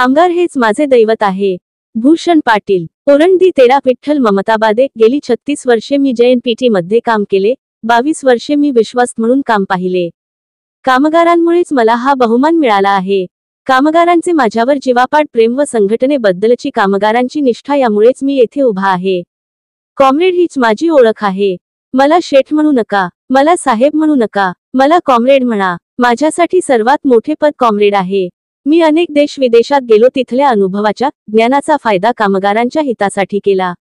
कामगार हेच माझे दैवत आहे. भूषण पाटील. ओरंडी तेरा विठ्ठल ममताबादे. गेली 36 वर्षे मी JNPT मध्ये काम केले. 22 वर्षे मी विश्वास म्हणून काम पाहिले. कामगारांमुळेच मला हा बहुमान मिळाला आहे. कामगारांचे माझ्यावर जीवापाड प्रेम व संघटनेबद्दलची कामगारांची निष्ठा यामुळेच मी येथे उभा आहे. कॉम्रेड हीच माझी ओळख आहे. मला शेठ म्हणू नका, मला साहेब म्हणू नका, मला कॉम्रेड म्हणा. माझ्यासाठी सर्वात मोठे पद कॉम्रेड आहे. मी अनेक देश विदेशात गेलो, तिथल्या अनुभवाच्या ज्ञानाचा फायदा कामगारांच्या हितासाठी केला.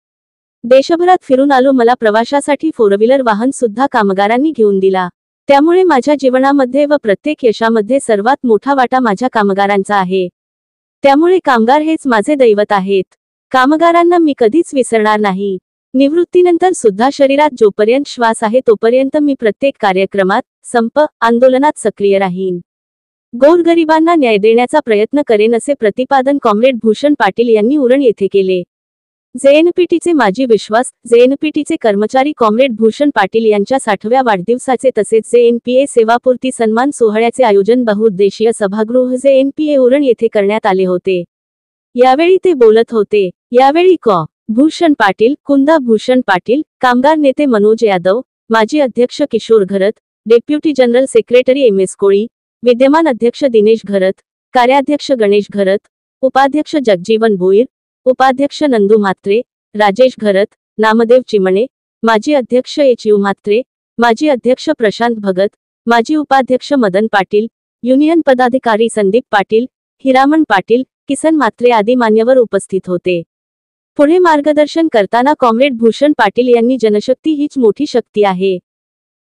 देशभरात फिरून आलो. मला प्रवासासाठी 4 व्हीलर वाहन सुद्धा कामगारांनी घेऊन दिला. त्यामुळे माझ्या जीवनामध्ये व प्रत्येक यशामध्ये सर्वात मोठा वाटा माझ्या कामगारांचा आहे. त्यामुळे कामगार हेच माझे दैवत आहेत. कामगारांना मी कधीच विसरणार नाही. निवृत्तीनंतर सुद्धा शरीरात जोपर्यंत श्वास आहे तोपर्यंत मी प्रत्येक कार्यक्रमात, संप, आंदोलनात सक्रिय राहीन. गोरगरिबांना न्याय देण्याचा प्रयत्न करेन असे प्रतिपादन कॉम्रेड भूषण पाटील यांनी उरण येथे केले. JNPTचे माजी विश्वास, JNPTचे कर्मचारी कॉम्रेड भूषण पाटील यांच्या 60व्या वाढदिवसाचे तसेच JNPA सेवापूर्ती सन्मान सोहळ्याचे आयोजन बहुउद्देशीय सभागृह JNPA उरण येथे करण्यात आले होते. यावेळी ते बोलत होते. यावेळी भूषण पाटील, कुंदा भूषण पाटील, कामगार नेते मनोज यादव, माजी अध्यक्ष किशोर घरत, डेप्युटी जनरल सेक्रेटरी MS कोळी, विद्यमान अध्यक्ष दिनेश घरत, कार्याध्यक्ष गणेश घरत, उपाध्यक्ष जगजीवन भोईर, उपाध्यक्ष नंदू म्हात्रे, राजेश घरत, नामदेव चिमणे, माजी अध्यक्ष HU म्हात्रे, माजी अध्यक्ष प्रशांत भगत, माजी उपाध्यक्ष मदन पाटील, युनियन पदाधिकारी संदीप पाटील, हिरामण पाटील, किसन म्हात्रे आदी मान्यवर उपस्थित होते. पुढे मार्गदर्शन करताना कॉम्रेड भूषण पाटील यांनी जनशक्ती हीच मोठी शक्ती आहे.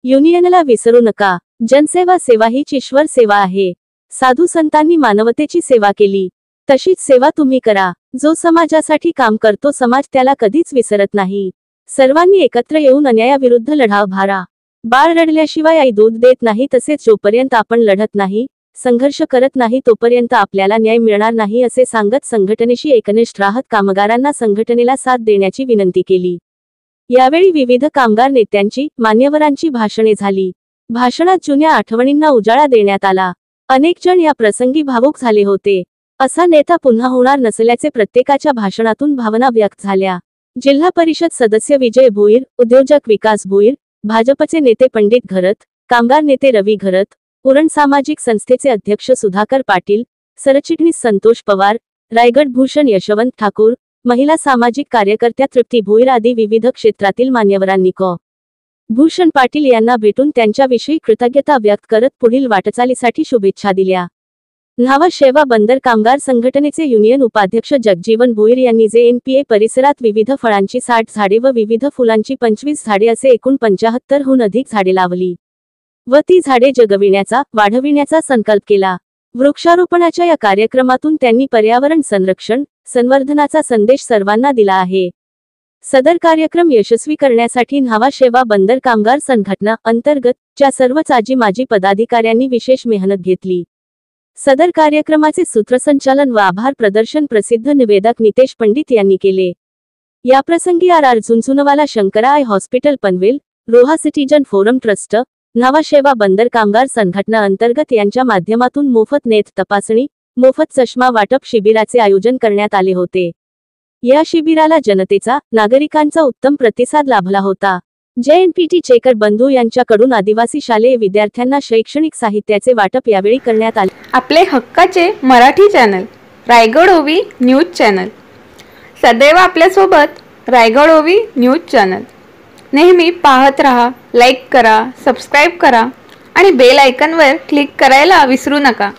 युनियनला विसरू नका. जनसेवा सेवा हीच ईश्वर सेवा आहे. साधू संतांनी मानवतेची सेवा केली, तशीच सेवा तुम्ही करा. जो समाजासाठी काम करतो समाज त्याला कधीच विसरत नाही. सर्वांनी एकत्र येऊन अन्यायाविरुद्ध लढा उभारा. बाळ रडल्याशिवाय आई दूध देत नाही, तसेच जोपर्यंत आपण लढत नाही, संघर्ष करत नाही तोपर्यंत आपल्याला न्याय मिळणार नाही असे सांगत संघटनेशी एकनिष्ठ राहत कामगारांना संघटनेला साथ देण्याची विनंती केली. यावेळी विविध कामगार नेत्यांची, मान्यवरांची भाषणे झाली. भाषणात जुन्या आठवणींना उजाळा देण्यात आला. अनेक जण या प्रसंगी भावुक झाले होते. असा नेता पुन्हा होणार नसल्याचे प्रत्येकाच्या भाषणातून भावना व्यक्त झाल्या. जिल्हा परिषद सदस्य विजय भोईर, उद्योजक विकास भोईर, भाजपचे नेते पंडित घरत, कामगार नेते रवी घरत, उरण सामाजिक संस्थेचे अध्यक्ष सुधाकर पाटील, सरचिटणीस संतोष पवार, रायगड भूषण यशवंत ठाकूर, महिला सामाजिक कार्यकर्त्या तृप्ती भोईर आदी विविध क्षेत्रातील मान्यवरांनी भूषण पाटील यांना भेटून त्यांच्याविषयी कृतज्ञता व्यक्त करत पुढील वाटचालीसाठी शुभेच्छा दिल्या. न्हावा शेवा बंदर कामगार संघटनेचे युनियन उपाध्यक्ष जगजीवन भोईर यांनी JNPA परिसरात विविध फळांची 60 झाडे व विविध फुलांची 25 झाडे असे एकूण 75 हून अधिक झाडे लावली व ती झाडे जगविण्याचा, वाढविण्याचा संकल्प केला. वृक्षारोपणाच्या या कार्यक्रमातून त्यांनी पर्यावरण संरक्षण, संवर्धनाचा संदेश सर्वांना दिला आहे. सदर कार्यक्रम यशस्वी करण्यासाठी न्हावा शेवा बंदर कामगार संघटना अंतर्गत च्या सर्व माजी पदाधिकाऱ्यांनी विशेष मेहनत घेतली. सदर कार्यक्रमाचे सूत्रसंचालन व आभार प्रदर्शन प्रसिद्ध निवेदक नितेश पंडित यांनी केले. याप्रसंगी RR Jhunjhunwala Shankara eye hospital Panvel, Roha citizen forum trust, Nhava Sheva बंदर कामगार संघटना अंतर्गत यांच्या माध्यमातून मोफत नेत्र तपासणी, मोफत चष्मा वाटप शिबिराचे आयोजन करण्यात आले होते. या शिबिराला जनतेचा, नागरिकांचा उत्तम प्रतिसाद लाभला होता. JNPT चेकर बंधू यांच्याकडून आदिवासी शालेय विद्यार्थ्यांना शैक्षणिक साहित्याचे वाटप यावेळी करण्यात आले. आपले हक्काचे मराठी चॅनल रायगड ओवी न्यूज चॅनल सदैव आपल्यासोबत. रायगड ओवी न्यूज चॅनल नेहमी पाहत रहा. लाईक करा, सबस्क्राईब करा आणि बेल आयकॉनवर क्लिक करायला विसरू नका.